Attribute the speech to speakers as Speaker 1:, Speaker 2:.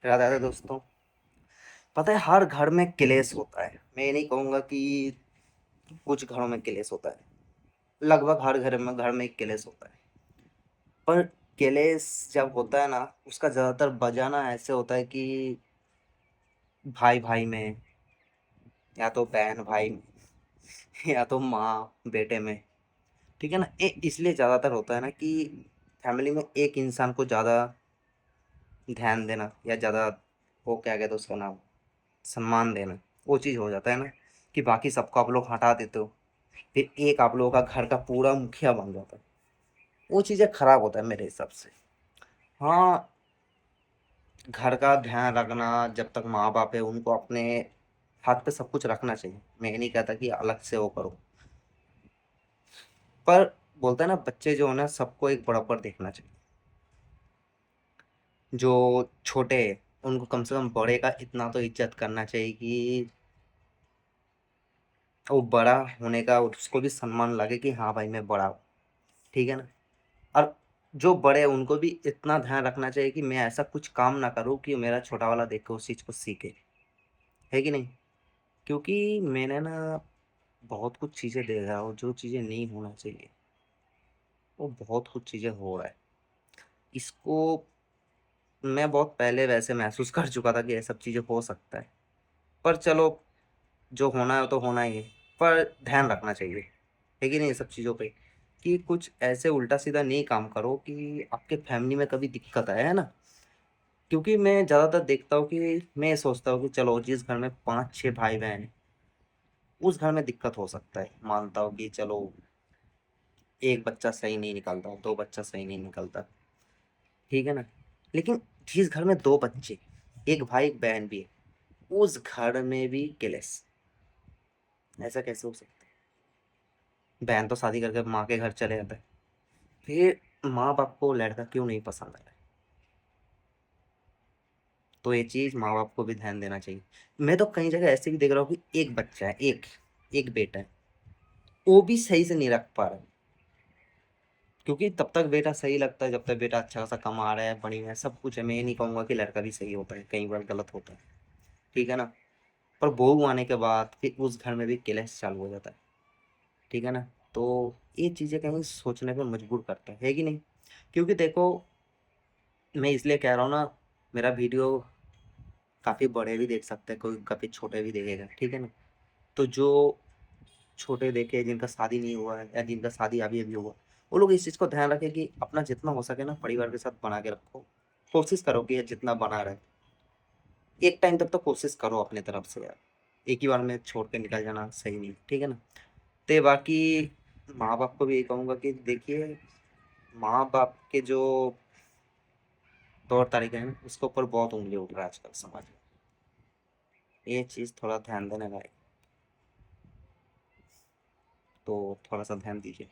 Speaker 1: राधा राधा दोस्तों। पता है हर घर में क्लेश होता है। मैं ये नहीं कहूंगा कि कुछ घरों में क्लेश होता है। लगभग हर घर में एक क्लेश होता है। पर क्लेश जब होता है ना, उसका ज्यादातर बजाना ऐसे होता है कि भाई भाई में, या तो बहन भाई में, या तो माँ बेटे में। ठीक है ना, इसलिए ज्यादातर होता है ना कि फैमिली में एक इंसान को ज्यादा ध्यान देना या ज्यादा, वो क्या कहते हैं उसका नाम, सम्मान देना। वो चीज़ हो जाता है ना कि बाकी सबको आप लोग हटा देते हो, फिर एक आप लोगों का घर का पूरा मुखिया बन जाता है। वो चीज़ें खराब होता है मेरे हिसाब से। हाँ, घर का ध्यान रखना, जब तक माँ बाप है उनको अपने हाथ पे सब कुछ रखना चाहिए। मैं ये नहीं कहता कि अलग से वो करो, पर बोलता है ना, बच्चे जो है ना सबको एक बराबर देखना चाहिए। जो छोटे हैं उनको कम से कम बड़े का इतना तो इज्जत करना चाहिए कि वो बड़ा होने का उसको भी सम्मान लगे कि हाँ भाई मैं बड़ा हूँ। ठीक है ना। और जो बड़े हैं उनको भी इतना ध्यान रखना चाहिए कि मैं ऐसा कुछ काम ना करूँ कि मेरा छोटा वाला देख के उस चीज़ को सीखे। है कि नहीं। क्योंकि मैंने ना बहुत कुछ चीज़ें देखा और जो चीज़ें नहीं होना चाहिए वो बहुत कुछ चीज़ें हो रहा है। इसको मैं बहुत पहले वैसे महसूस कर चुका था कि ये सब चीज़ें हो सकता है। पर चलो, जो होना है तो होना ही है। पर ध्यान रखना चाहिए, है कि नहीं, ये सब चीज़ों पे, कि कुछ ऐसे उल्टा सीधा नहीं काम करो कि आपके फैमिली में कभी दिक्कत आए, है ना। क्योंकि मैं ज़्यादातर देखता हूँ कि मैं ये सोचता हूँ कि चलो जिस घर में 5-6 भाई बहन हैं, उस घर में दिक्कत हो सकता है। मानता हूँ कि चलो एक बच्चा सही नहीं निकलता, दो बच्चा सही नहीं निकलता, ठीक है ना। लेकिन जिस घर में दो बच्चे, एक भाई एक बहन भी है, उस घर में भी क्लेश। ऐसा कैसे हो सकता है। बहन तो शादी करके माँ के घर चले जाता है, फिर माँ बाप को लड़का क्यों नहीं पसंद आ रहा है। तो ये चीज माँ बाप को भी ध्यान देना चाहिए। मैं तो कई जगह ऐसे भी देख रहा हूँ कि एक बच्चा है, एक एक बेटा है, वो भी सही से नहीं रख पा रहा है। क्योंकि तब तक बेटा सही लगता है जब तक बेटा अच्छा खासा कमा रहा है, बढ़िया है, सब कुछ है। मैं ये नहीं कहूंगा कि लड़का भी सही होता है, कई बार गलत होता है। ठीक है ना। पर बहू आने के बाद फिर उस घर में भी क्लेश चालू हो जाता है। ठीक है ना। तो ये चीजें कहीं सोचने पे मजबूर करता है कि नहीं। क्योंकि देखो, मैं इसलिए कह रहा हूँ ना, मेरा वीडियो काफी बड़े भी देख सकते हैं, कोई काफी छोटे भी देखेगा, ठीक है ना। तो जो छोटे देखे, जिनका शादी नहीं हुआ है या जिनका शादी अभी अभी हुआ, वो लोग इस चीज़ को ध्यान रखें कि अपना जितना हो सके ना परिवार के साथ बना के रखो। कोशिश करो कि ये जितना बना रहे। एक टाइम तक तो कोशिश करो अपने तरफ से यार। एक ही बार में छोड़ के निकल जाना सही नहीं, ठीक है ना। ते बाकी माँ बाप को भी यही कहूँगा कि देखिए, माँ बाप के जो तौर तरीके हैं उसके ऊपर बहुत उंगली उठ रहा है आजकल समाज में। ये चीज़ थोड़ा ध्यान देने लायक, तो थोड़ा सा ध्यान दीजिए।